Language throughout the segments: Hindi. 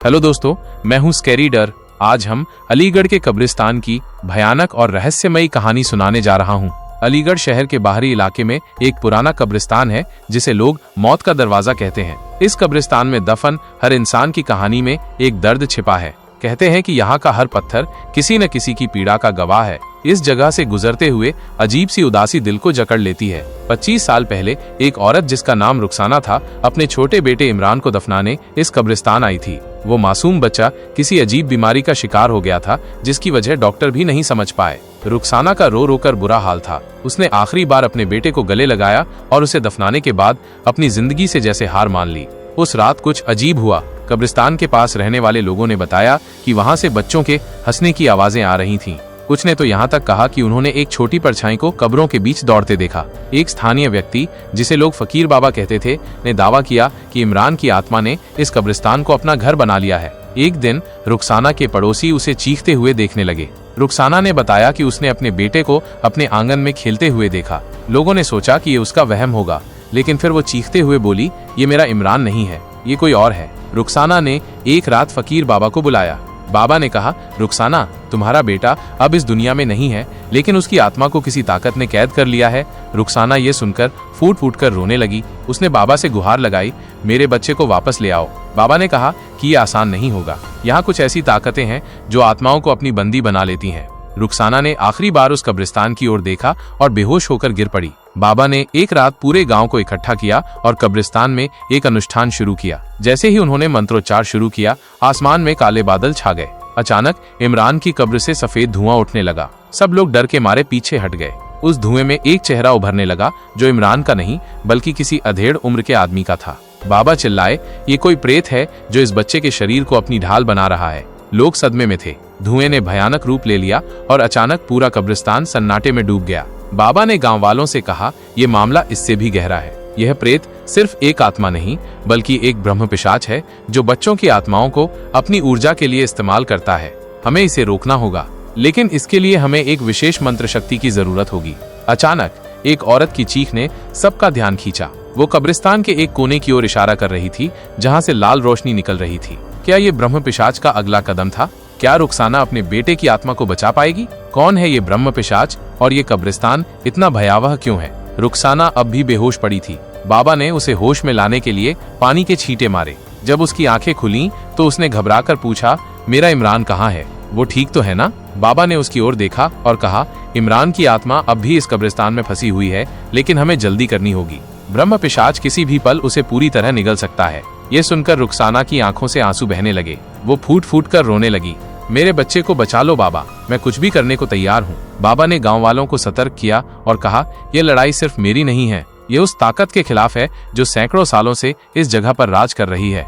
हेलो दोस्तों, मैं हूं स्कैरी डर। आज हम अलीगढ़ के कब्रिस्तान की भयानक और रहस्यमयी कहानी सुनाने जा रहा हूं। अलीगढ़ शहर के बाहरी इलाके में एक पुराना कब्रिस्तान है जिसे लोग मौत का दरवाजा कहते हैं। इस कब्रिस्तान में दफन हर इंसान की कहानी में एक दर्द छिपा है। कहते हैं कि यहाँ का हर पत्थर किसी न किसी की पीड़ा का गवाह है। इस जगह से गुजरते हुए अजीब सी उदासी दिल को जकड़ लेती है। 25 साल पहले एक औरत जिसका नाम रुखसाना था, अपने छोटे बेटे इमरान को दफनाने इस कब्रिस्तान आई थी। वो मासूम बच्चा किसी अजीब बीमारी का शिकार हो गया था जिसकी वजह डॉक्टर भी नहीं समझ पाए। रुखसाना का रो रो कर बुरा हाल था। उसने आखिरी बार अपने बेटे को गले लगाया और उसे दफनाने के बाद अपनी जिंदगी से जैसे हार मान ली। उस रात कुछ अजीब हुआ। कब्रिस्तान के पास रहने वाले लोगों ने बताया कि वहां से बच्चों के हंसने की आवाजें आ रही थीं। कुछ ने तो यहाँ तक कहा कि उन्होंने एक छोटी परछाई को कब्रों के बीच दौड़ते देखा। एक स्थानीय व्यक्ति, जिसे लोग फकीर बाबा कहते थे, ने दावा किया कि इमरान की आत्मा ने इस कब्रिस्तान को अपना घर बना लिया है। एक दिन रुखसाना के पड़ोसी उसे चीखते हुए देखने लगे। रुखसाना ने बताया कि उसने अपने बेटे को अपने आंगन में खेलते हुए देखा। लोगों ने सोचा कि ये उसका वहम होगा, लेकिन फिर वो चीखते हुए बोली, ये मेरा इमरान नहीं है, ये कोई और है। रुखसाना ने एक रात फकीर बाबा को बुलाया। बाबा ने कहा, रुखसाना, तुम्हारा बेटा अब इस दुनिया में नहीं है, लेकिन उसकी आत्मा को किसी ताकत ने कैद कर लिया है। रुखसाना ये सुनकर फूट फूट कर रोने लगी। उसने बाबा से गुहार लगाई, मेरे बच्चे को वापस ले आओ। बाबा ने कहा कि ये आसान नहीं होगा। यहाँ कुछ ऐसी ताकतें हैं जो आत्माओं को अपनी बंदी बना लेती हैं। रुखसाना ने आखिरी बार उस कब्रिस्तान की ओर देखा और बेहोश होकर गिर पड़ी। बाबा ने एक रात पूरे गांव को इकट्ठा किया और कब्रिस्तान में एक अनुष्ठान शुरू किया। जैसे ही उन्होंने मंत्रोच्चार शुरू किया, आसमान में काले बादल छा गए। अचानक इमरान की कब्र से सफेद धुआं उठने लगा। सब लोग डर के मारे पीछे हट गए। उस धुएं में एक चेहरा उभरने लगा जो इमरान का नहीं बल्कि किसी अधेड़ उम्र के आदमी का था। बाबा चिल्लाए, ये कोई प्रेत है जो इस बच्चे के शरीर को अपनी ढाल बना रहा है। लोग सदमे में थे। धुएं ने भयानक रूप ले लिया और अचानक पूरा कब्रिस्तान सन्नाटे में डूब गया। बाबा ने गांव वालों से कहा, यह मामला इससे भी गहरा है। यह प्रेत सिर्फ एक आत्मा नहीं बल्कि एक ब्रह्म पिशाच है जो बच्चों की आत्माओं को अपनी ऊर्जा के लिए इस्तेमाल करता है। हमें इसे रोकना होगा, लेकिन इसके लिए हमें एक विशेष मंत्र शक्ति की जरूरत होगी। अचानक एक औरत की चीख ने सबका ध्यान खींचा। वो कब्रिस्तान के एक कोने की ओर इशारा कर रही थी जहां से लाल रोशनी निकल रही थी। क्या ये ब्रह्म पिशाच का अगला कदम था? क्या रुखसाना अपने बेटे की आत्मा को बचा पाएगी? कौन है ये ब्रह्म पिशाच और ये कब्रिस्तान इतना भयावह क्यों है? रुखसाना अब भी बेहोश पड़ी थी। बाबा ने उसे होश में लाने के लिए पानी के छींटे मारे। जब उसकी आंखें खुली तो उसने घबराकर पूछा, मेरा इमरान कहाँ है? वो ठीक तो है ना? बाबा ने उसकी ओर देखा और कहा, इमरान की आत्मा अब भी इस कब्रिस्तान में फंसी हुई है, लेकिन हमें जल्दी करनी होगी। ब्रह्म पिशाच किसी भी पल उसे पूरी तरह निगल सकता है। ये सुनकर रुखसाना की आंखों से आंसू बहने लगे। वो फूट फूट कर रोने लगी। मेरे बच्चे को बचा लो बाबा, मैं कुछ भी करने को तैयार हूँ। बाबा ने गांव वालों को सतर्क किया और कहा, यह लड़ाई सिर्फ मेरी नहीं है, ये उस ताकत के खिलाफ है जो सैकड़ों सालों से इस जगह पर राज कर रही है।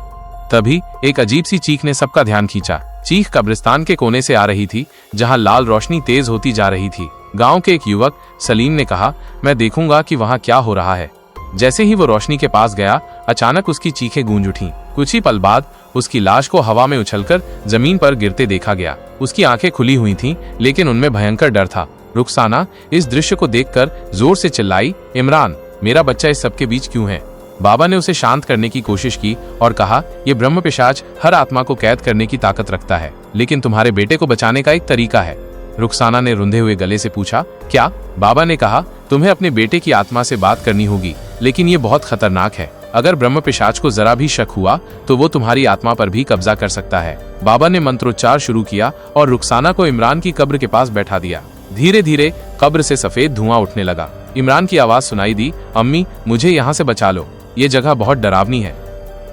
तभी एक अजीब सी चीख ने सबका ध्यान खींचा। चीख कब्रिस्तान के कोने से आ रही थी जहां लाल रोशनी तेज होती जा रही थी। गांव के एक युवक सलीम ने कहा, मैं देखूंगा कि वहां क्या हो रहा है। जैसे ही वो रोशनी के पास गया, अचानक उसकी चीखें गूंज उठीं। कुछ ही पल बाद उसकी लाश को हवा में उछलकर जमीन पर गिरते देखा गया। उसकी आंखें खुली हुई थीं, लेकिन उनमें भयंकर डर था। रुखसाना इस दृश्य को देखकर जोर से चिल्लाई, इमरान, मेरा बच्चा इस सबके बीच क्यों है? बाबा ने उसे शांत करने की कोशिश की और कहा, ये ब्रह्म पिशाच हर आत्मा को कैद करने की ताकत रखता है, लेकिन तुम्हारे बेटे को बचाने का एक तरीका है। रुखसाना ने रुंधे हुए गले से पूछा, क्या? बाबा ने कहा, तुम्हें अपने बेटे की आत्मा से बात करनी होगी, लेकिन ये बहुत खतरनाक है। अगर ब्रह्म पिशाच को जरा भी शक हुआ तो वो तुम्हारी आत्मा पर भी कब्जा कर सकता है। बाबा ने मंत्रोच्चार शुरू किया और रुखसाना को इमरान की कब्र के पास बैठा दिया। धीरे धीरे कब्र से सफेद धुआं उठने लगा। इमरान की आवाज सुनाई दी, अम्मी, मुझे यहाँ से बचा लो, ये जगह बहुत डरावनी है।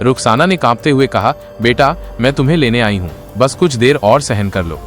रुखसाना ने कांपते हुए कहा, बेटा, मैं तुम्हें लेने आई हूँ, बस कुछ देर और सहन कर लो।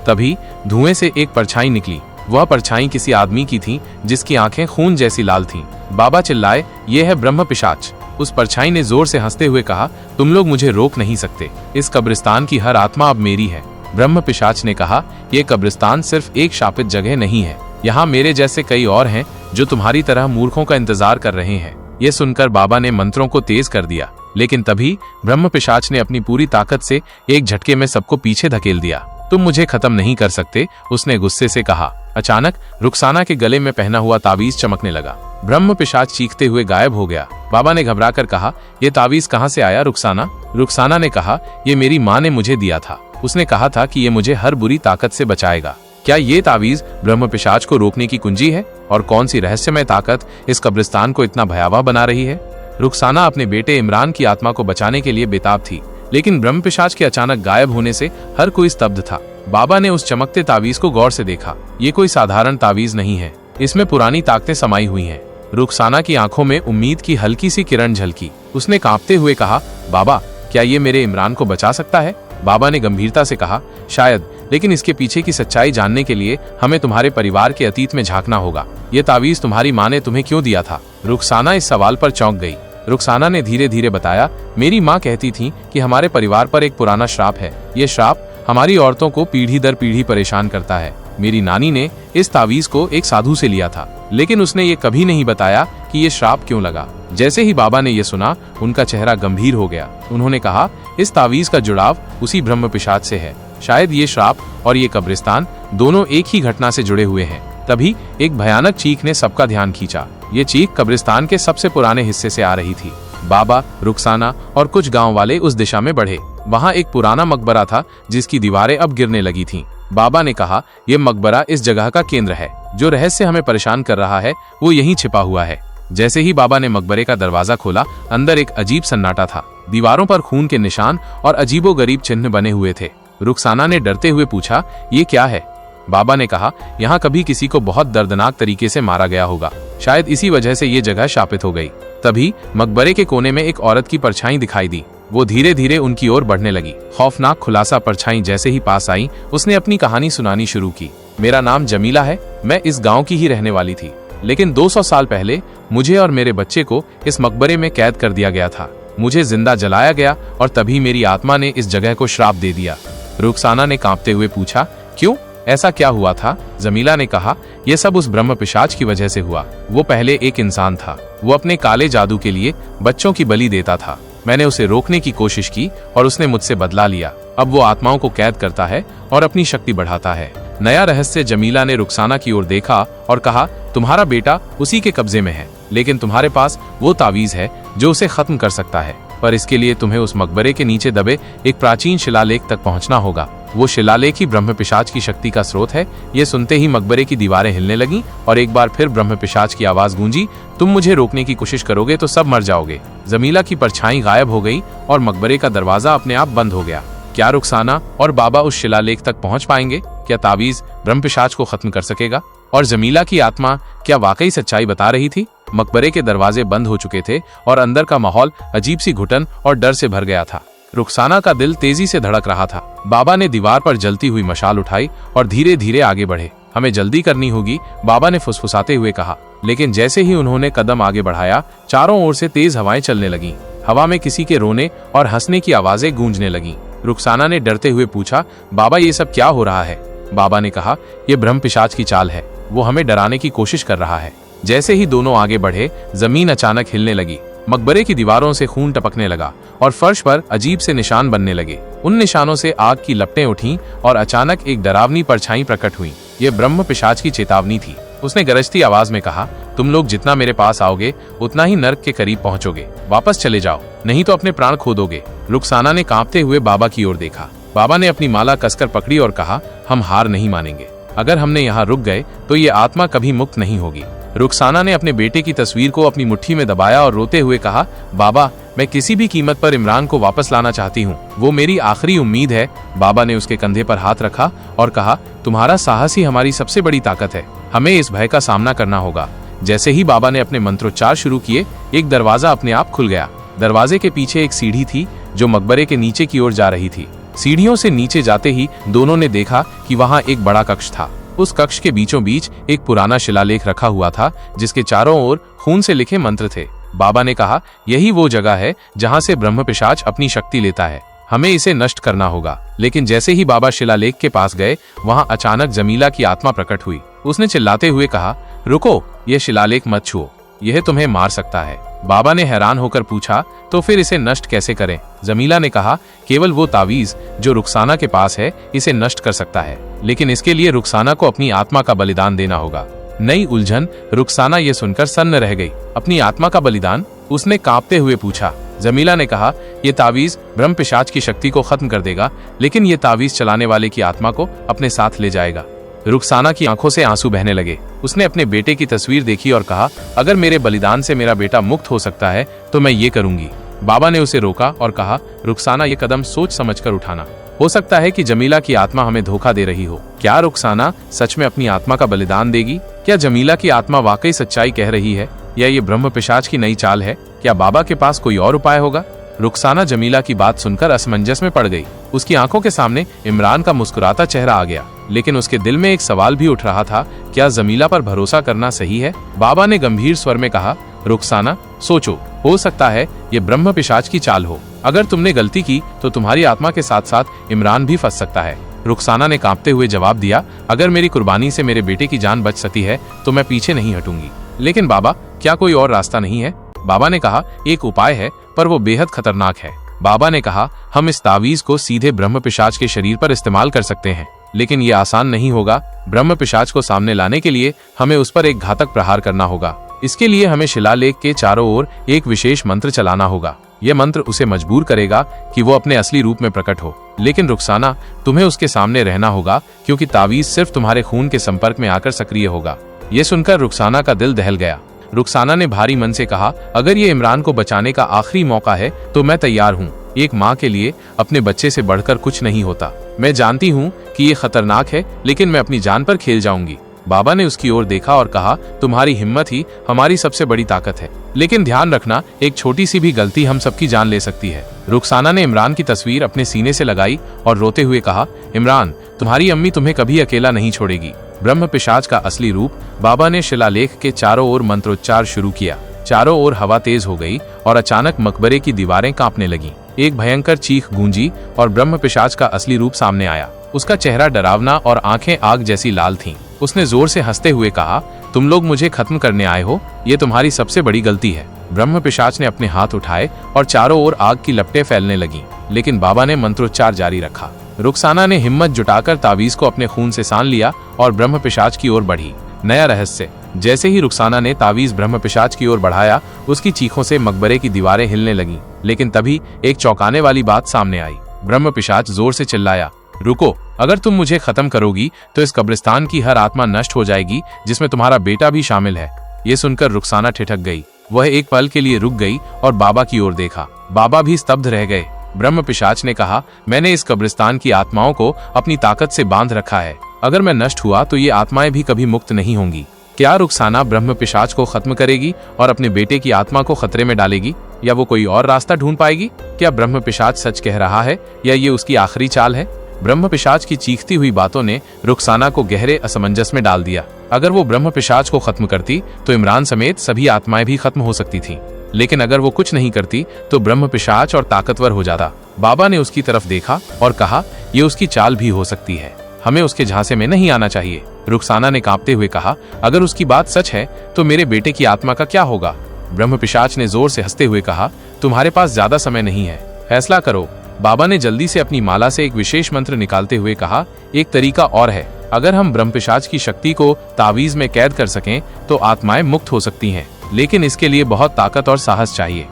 तभी धुएं से एक परछाई निकली। वह परछाई किसी आदमी की थी जिसकी आंखें खून जैसी लाल थीं। बाबा चिल्लाए, ये है ब्रह्म पिशाच। उस परछाई ने जोर से हंसते हुए कहा, तुम लोग मुझे रोक नहीं सकते, इस कब्रिस्तान की हर आत्मा अब मेरी है। ब्रह्म पिशाच ने कहा, ये कब्रिस्तान सिर्फ एक शापित जगह नहीं है, यहाँ मेरे जैसे कई और हैं जो तुम्हारी तरह मूर्खों का इंतजार कर रहे हैं। ये सुनकर बाबा ने मंत्रों को तेज कर दिया, लेकिन तभी ब्रह्म पिशाच ने अपनी पूरी ताकत से एक झटके में सबको पीछे धकेल दिया। तुम मुझे खत्म नहीं कर सकते, उसने गुस्से से कहा। अचानक रुखसाना के गले में पहना हुआ तावीज चमकने लगा। ब्रह्म पिशाच चीखते हुए गायब हो गया। बाबा ने घबराकर कहा, ये तावीज कहाँ से आया रुखसाना? रुखसाना ने कहा, ये मेरी माँ ने मुझे दिया था। उसने कहा था कि ये मुझे हर बुरी ताकत से बचाएगा। क्या ये तावीज ब्रह्म पिशाच को रोकने की कुंजी है? और कौन सी रहस्यमय ताकत इस कब्रिस्तान को इतना भयावह बना रही है? रुखसाना अपने बेटे इमरान की आत्मा को बचाने के लिए बेताब थी, लेकिन ब्रह्म पिशाच के अचानक गायब होने से हर कोई स्तब्ध था। बाबा ने उस चमकते तावीज को गौर से देखा। ये कोई साधारण तावीज नहीं है, इसमें पुरानी ताकतें समाई हुई हैं। रुखसाना की आंखों में उम्मीद की हल्की सी किरण झलकी। उसने कांपते हुए कहा, बाबा, क्या ये मेरे इमरान को बचा सकता है? बाबा ने गंभीरता से कहा, शायद, लेकिन इसके पीछे की सच्चाई जानने के लिए हमें तुम्हारे परिवार के अतीत में झांकना होगा। ये तावीज तुम्हारी माँ ने तुम्हें क्यों दिया था? रुखसाना इस सवाल पर चौंक गई। रुखसाना ने धीरे धीरे बताया, मेरी माँ कहती थी कि हमारे परिवार पर एक पुराना श्राप है। ये श्राप हमारी औरतों को पीढ़ी दर पीढ़ी परेशान करता है। मेरी नानी ने इस तावीज को एक साधु से लिया था, लेकिन उसने ये कभी नहीं बताया कि ये श्राप क्यों लगा। जैसे ही बाबा ने ये सुना, उनका चेहरा गंभीर हो गया। उन्होंने कहा, इस तावीज का जुड़ाव उसी ब्रह्म पिशाच से है। शायद ये श्राप और ये कब्रिस्तान दोनों एक ही घटना से जुड़े हुए हैं। तभी एक भयानक चीख ने सबका ध्यान खींचा। ये चीख कब्रिस्तान के सबसे पुराने हिस्से से आ रही थी। बाबा, रुखसाना और कुछ गांव वाले उस दिशा में बढ़े। वहां एक पुराना मकबरा था जिसकी दीवारें अब गिरने लगी थीं। बाबा ने कहा, यह मकबरा इस जगह का केंद्र है। जो रहस्य हमें परेशान कर रहा है वो यहीं छिपा हुआ है। जैसे ही बाबा ने मकबरे का दरवाजा खोला, अंदर एक अजीब सन्नाटा था। दीवारों पर खून के निशान और अजीबोगरीब चिन्ह बने हुए थे। रुखसाना ने डरते हुए पूछा, ये क्या है? बाबा ने कहा, यहाँ कभी किसी को बहुत दर्दनाक तरीके से मारा गया होगा। शायद इसी वजह से ये जगह शापित हो गई। तभी मकबरे के कोने में एक औरत की परछाई दिखाई दी। वो धीरे धीरे उनकी ओर बढ़ने लगी। खौफनाक खुलासा परछाई जैसे ही पास आई, उसने अपनी कहानी सुनानी शुरू की। मेरा नाम जमीला है। मैं इस गांव की ही रहने वाली थी, लेकिन 200 साल पहले मुझे और मेरे बच्चे को इस मकबरे में कैद कर दिया गया था। मुझे जिंदा जलाया गया और तभी मेरी आत्मा ने इस जगह को श्राप दे दिया। रुखसाना ने कांपते हुए पूछा, क्यों? ऐसा क्या हुआ था? जमीला ने कहा, यह सब उस ब्रह्म पिशाच की वजह से हुआ। वो पहले एक इंसान था। वो अपने काले जादू के लिए बच्चों की बलि देता था। मैंने उसे रोकने की कोशिश की और उसने मुझसे बदला लिया। अब वो आत्माओं को कैद करता है और अपनी शक्ति बढ़ाता है। नया रहस्य। जमीला ने रुखसाना की ओर देखा और कहा, तुम्हारा बेटा उसी के कब्जे में है, लेकिन तुम्हारे पास वो तावीज है जो उसे खत्म कर सकता है। पर इसके लिए तुम्हें उस मकबरे के नीचे दबे एक प्राचीन शिलालेख तक पहुंचना होगा। वो शिलालेख ही ब्रह्म पिशाच की शक्ति का स्रोत है। ये सुनते ही मकबरे की दीवारें हिलने लगीं और एक बार फिर ब्रह्म पिशाच की आवाज गूंजी, तुम मुझे रोकने की कोशिश करोगे तो सब मर जाओगे। जमीला की परछाई गायब हो गई और मकबरे का दरवाजा अपने आप बंद हो गया। क्या रुखसाना और बाबा उस शिलालेख तक पहुंच पाएंगे? क्या तावीज ब्रह्म पिशाच को खत्म कर सकेगा? और जमीला की आत्मा क्या वाकई सच्चाई बता रही थी? मकबरे के दरवाजे बंद हो चुके थे और अंदर का माहौल अजीब सी घुटन और डर से भर गया था। रुखसाना का दिल तेजी से धड़क रहा था। बाबा ने दीवार पर जलती हुई मशाल उठाई और धीरे धीरे आगे बढ़े। हमें जल्दी करनी होगी, बाबा ने फुसफुसाते हुए कहा। लेकिन जैसे ही उन्होंने कदम आगे बढ़ाया, चारों ओर से तेज हवाएं चलने लगीं। हवा में किसी के रोने और हंसने की आवाजें गूंजने लगीं। रुखसाना ने डरते हुए पूछा, बाबा, ये सब क्या हो रहा है? बाबा ने कहा, यह ब्रह्म पिशाच की चाल है। वो हमें डराने की कोशिश कर रहा है। जैसे ही दोनों आगे बढ़े, जमीन अचानक हिलने लगी। मकबरे की दीवारों से खून टपकने लगा और फर्श पर अजीब से निशान बनने लगे। उन निशानों से आग की लपटें उठीं और अचानक एक डरावनी परछाई प्रकट हुई। ये ब्रह्म पिशाच की चेतावनी थी। उसने गरजती आवाज में कहा, तुम लोग जितना मेरे पास आओगे उतना ही नर्क के करीब पहुंचोगे। वापस चले जाओ, नहीं तो अपने प्राण खो दोगे। रुखसाना ने कांपते हुए बाबा की ओर देखा। बाबा ने अपनी माला कसकर पकड़ी और कहा, हम हार नहीं मानेंगे। अगर हमने यहाँ रुक गए तो ये आत्मा कभी मुक्त नहीं होगी। रुखसाना ने अपने बेटे की तस्वीर को अपनी मुट्ठी में दबाया और रोते हुए कहा, बाबा, मैं किसी भी कीमत पर इमरान को वापस लाना चाहती हूँ। वो मेरी आखिरी उम्मीद है। बाबा ने उसके कंधे पर हाथ रखा और कहा, तुम्हारा साहस ही हमारी सबसे बड़ी ताकत है। हमें इस भय का सामना करना होगा। जैसे ही बाबा ने अपने मंत्रोच्चार शुरू किए, एक दरवाजा अपने आप खुल गया। दरवाजे के पीछे एक सीढ़ी थी जो मकबरे के नीचे की ओर जा रही थी। सीढ़ियों से नीचे जाते ही दोनों ने देखा कि वहां एक बड़ा कक्ष था। उस कक्ष के बीचों बीच एक पुराना शिलालेख रखा हुआ था जिसके चारों ओर खून से लिखे मंत्र थे। बाबा ने कहा, यही वो जगह है जहां से ब्रह्म पिशाच अपनी शक्ति लेता है। हमें इसे नष्ट करना होगा। लेकिन जैसे ही बाबा शिलालेख के पास गए, वहां अचानक जमीला की आत्मा प्रकट हुई। उसने चिल्लाते हुए कहा, रुको, यह शिलालेख मत छुओ, यह तुम्हें मार सकता है। बाबा ने हैरान होकर पूछा, तो फिर इसे नष्ट कैसे करें? जमीला ने कहा, केवल वो तावीज जो रुखसाना के पास है इसे नष्ट कर सकता है, लेकिन इसके लिए रुखसाना को अपनी आत्मा का बलिदान देना होगा। नई उलझन। रुखसाना ये सुनकर सन्न रह गई। अपनी आत्मा का बलिदान? उसने कांपते हुए पूछा। जमीला ने कहा, ये तावीज ब्रह्म पिशाच की शक्ति को खत्म कर देगा, लेकिन ये तावीज चलाने वाले की आत्मा को अपने साथ ले जाएगा। रुखसाना की आंखों से आंसू बहने लगे। उसने अपने बेटे की तस्वीर देखी और कहा, अगर मेरे बलिदान से मेरा बेटा मुक्त हो सकता है तो मैं ये करूंगी। बाबा ने उसे रोका और कहा, रुखसाना, ये कदम सोच समझकर उठाना। हो सकता है कि जमीला की आत्मा हमें धोखा दे रही हो। क्या रुखसाना सच में अपनी आत्मा का बलिदान देगी? क्या जमीला की आत्मा वाकई सच्चाई कह रही है, या ये ब्रह्म पिशाच की नई चाल है? क्या बाबा के पास कोई और उपाय होगा? रुखसाना जमीला की बात सुनकर असमंजस में पड़ गई। उसकी आंखों के सामने इमरान का मुस्कुराता चेहरा आ गया, लेकिन उसके दिल में एक सवाल भी उठ रहा था, क्या जमीला पर भरोसा करना सही है? बाबा ने गंभीर स्वर में कहा, रुखसाना, सोचो, हो सकता है ये ब्रह्म पिशाच की चाल हो। अगर तुमने गलती की तो तुम्हारी आत्मा के साथ साथ इमरान भी फंस सकता है। रुखसाना ने कांपते हुए जवाब दिया, अगर मेरी कुर्बानी से मेरे बेटे की जान बच सकती है तो मैं पीछे नहीं हटूंगी। लेकिन बाबा, क्या कोई और रास्ता नहीं है? बाबा ने कहा, एक उपाय है, पर वो बेहद खतरनाक है। बाबा ने कहा, हम इस तावीज को सीधे ब्रह्म पिशाच के शरीर पर इस्तेमाल कर सकते हैं, लेकिन ये आसान नहीं होगा। ब्रह्म पिशाच को सामने लाने के लिए हमें उस पर एक घातक प्रहार करना होगा। इसके लिए हमें शिलालेख के चारों ओर एक विशेष मंत्र चलाना होगा। यह मंत्र उसे मजबूर करेगा कि वो अपने असली रूप में प्रकट हो। लेकिन रुखसाना, तुम्हें उसके सामने रहना होगा, क्योंकि तावीज सिर्फ तुम्हारे खून के संपर्क में आकर सक्रिय होगा। ये सुनकर रुखसाना का दिल दहल गया। रुखसाना ने भारी मन से कहा, अगर ये इमरान को बचाने का आखिरी मौका है तो मैं तैयार हूँ। एक माँ के लिए अपने बच्चे से बढ़कर कुछ नहीं होता। मैं जानती हूँ कि ये खतरनाक है, लेकिन मैं अपनी जान पर खेल जाऊंगी। बाबा ने उसकी ओर देखा और कहा, तुम्हारी हिम्मत ही हमारी सबसे बड़ी ताकत है, लेकिन ध्यान रखना, एक छोटी सी भी गलती हम सबकी जान ले सकती है। रुखसाना ने इमरान की तस्वीर अपने सीने से लगाई और रोते हुए कहा, इमरान, तुम्हारी अम्मी तुम्हें कभी अकेला नहीं छोड़ेगी। ब्रह्म पिशाच का असली रूप। बाबा ने शिलालेख के चारों ओर मंत्रोच्चार शुरू किया। चारों ओर हवा तेज हो गई और अचानक मकबरे की दीवारें कांपने लगीं। एक भयंकर चीख गूंजी और ब्रह्म पिशाच का असली रूप सामने आया। उसका चेहरा डरावना और आंखें आग जैसी लाल थीं। उसने जोर से हंसते हुए कहा, तुम लोग मुझे खत्म करने आए हो, ये तुम्हारी सबसे बड़ी गलती है। ब्रह्म पिशाच ने अपने हाथ उठाए और चारों ओर आग की लपटें फैलने लगीं, लेकिन बाबा ने मंत्रोच्चार जारी रखा। रुखसाना ने हिम्मत जुटाकर तावीज को अपने खून से सान लिया और ब्रह्म पिशाच की ओर बढ़ी। नया रहस्य। जैसे ही रुखसाना ने तावीज ब्रह्म पिशाच की ओर बढ़ाया, उसकी चीखों से मकबरे की दीवारें हिलने लगीं। लेकिन तभी एक चौंकाने वाली बात सामने आई। ब्रह्म पिशाच जोर से चिल्लाया, रुको, अगर तुम मुझे खत्म करोगी तो इस कब्रिस्तान की हर आत्मा नष्ट हो जाएगी, जिसमें तुम्हारा बेटा भी शामिल है। ये सुनकर रुखसाना ठिठक गई। वह एक पल के लिए रुक गई और बाबा की ओर देखा। बाबा भी स्तब्ध रह गए। ब्रह्म पिशाच ने कहा, मैंने इस कब्रिस्तान की आत्माओं को अपनी ताकत से बांध रखा है। अगर मैं नष्ट हुआ तो ये आत्माएं भी कभी मुक्त नहीं होंगी। क्या रुखसाना ब्रह्म पिशाच को खत्म करेगी और अपने बेटे की आत्मा को खतरे में डालेगी, या वो कोई और रास्ता ढूंढ पाएगी? क्या ब्रह्म पिशाच सच कह रहा है, या ये उसकी आखिरी चाल है? ब्रह्म पिशाच की चीखती हुई बातों ने रुखसाना को गहरे असमंजस में डाल दिया। अगर वो ब्रह्म पिशाच को खत्म करती तो इमरान समेत सभी आत्माएं भी खत्म हो सकती थीं। लेकिन अगर वो कुछ नहीं करती तो ब्रह्म पिशाच और ताकतवर हो जाता। बाबा ने उसकी तरफ देखा और कहा, ये उसकी चाल भी हो सकती है, हमें उसके झांसे में नहीं आना चाहिए। रुखसाना ने कांपते हुए कहा, अगर उसकी बात सच है तो मेरे बेटे की आत्मा का क्या होगा? ब्रह्म पिशाच ने जोर से हंसते हुए कहा, तुम्हारे पास ज्यादा समय नहीं है, फैसला करो। बाबा ने जल्दी से अपनी माला से एक विशेष मंत्र निकालते हुए कहा, एक तरीका और है। अगर हम ब्रह्म पिशाच की शक्ति को तावीज में कैद कर सकें तो आत्माएं मुक्त हो सकती हैं, लेकिन इसके लिए बहुत ताकत और साहस चाहिए।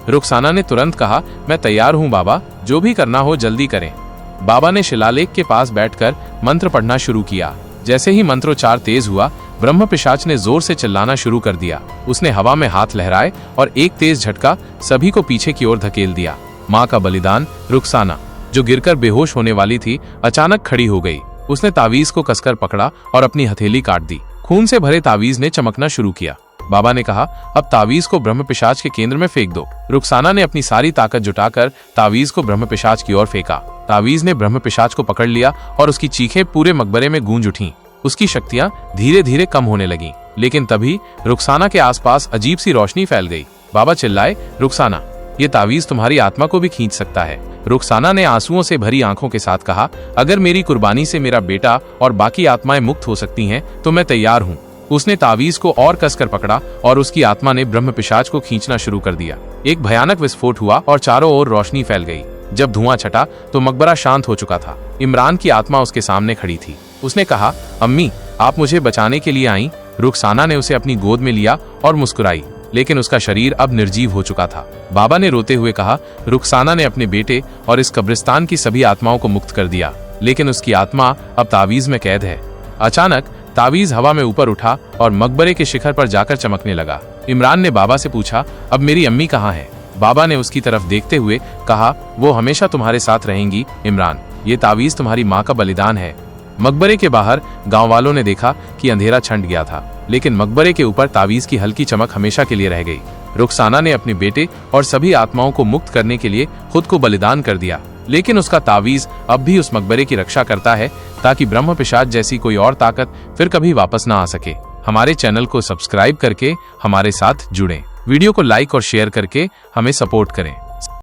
रुखसाना ने तुरंत कहा, मैं तैयार हूँ बाबा, जो भी करना हो जल्दी करें। बाबा ने शिलालेख के पास बैठकर मंत्र पढ़ना शुरू किया। जैसे ही मंत्रोच्चार तेज हुआ, ब्रह्म पिशाच ने जोर से चिल्लाना शुरू कर दिया। उसने हवा में हाथ लहराए और एक तेज झटका सभी को पीछे की ओर धकेल दिया। माँ का बलिदान। रुखसाना, जो गिरकर बेहोश होने वाली थी, अचानक खड़ी हो गई। उसने तावीज को कसकर पकड़ा और अपनी हथेली काट दी। खून से भरे तावीज ने चमकना शुरू किया। बाबा ने कहा, अब तावीज को ब्रह्म पिशाच के केंद्र में फेंक दो। रुखसाना ने अपनी सारी ताकत जुटाकर तावीज को ब्रह्म पिशाच की ओर फेंका। तावीज ने ब्रह्म पिशाच को पकड़ लिया और उसकी चीखें पूरे मकबरे में गूंज उठीं। उसकी शक्तियां धीरे धीरे कम होने लगीं। लेकिन तभी रुखसाना के आसपास अजीब सी रोशनी फैल गई। बाबा चिल्लाए, रुखसाना, ये तावीज तुम्हारी आत्मा को भी खींच सकता है। रुखसाना ने आंसुओं से भरी आंखों के साथ कहा, अगर मेरी कुर्बानी से मेरा बेटा और बाकी आत्माएं मुक्त हो सकती हैं तो मैं तैयार हूँ। उसने तावीज को और कसकर पकड़ा और उसकी आत्मा ने ब्रह्म पिशाच को खींचना शुरू कर दिया। एक भयानक विस्फोट हुआ और चारों ओर रोशनी फैल गई। जब धुआं छटा तो मकबरा शांत हो चुका था। इमरान की आत्मा उसके सामने खड़ी थी। उसने कहा, अम्मी, आप मुझे बचाने के लिए आई। रुखसाना ने उसे अपनी गोद में लिया और मुस्कुराई, लेकिन उसका शरीर अब निर्जीव हो चुका था। बाबा ने रोते हुए कहा, रुखसाना ने अपने बेटे और इस कब्रिस्तान की सभी आत्माओं को मुक्त कर दिया, लेकिन उसकी आत्मा अब तावीज में कैद है। अचानक तावीज हवा में ऊपर उठा और मकबरे के शिखर पर जाकर चमकने लगा। इमरान ने बाबा से पूछा, अब मेरी अम्मी कहाँ है? बाबा ने उसकी तरफ देखते हुए कहा, वो हमेशा तुम्हारे साथ रहेंगी इमरान। ये तावीज तुम्हारी माँ का बलिदान है। मकबरे के बाहर गांव वालों ने देखा कि अंधेरा छंट गया था, लेकिन मकबरे के ऊपर तावीज की हल्की चमक हमेशा के लिए रह गई। रुखसाना ने अपने बेटे और सभी आत्माओं को मुक्त करने के लिए खुद को बलिदान कर दिया, लेकिन उसका तावीज अब भी उस मकबरे की रक्षा करता है ताकि ब्रह्म पिशाच जैसी कोई और ताकत फिर कभी वापस ना आ सके। हमारे चैनल को सब्सक्राइब करके हमारे साथ जुड़ें। वीडियो को लाइक और शेयर करके हमें सपोर्ट करें।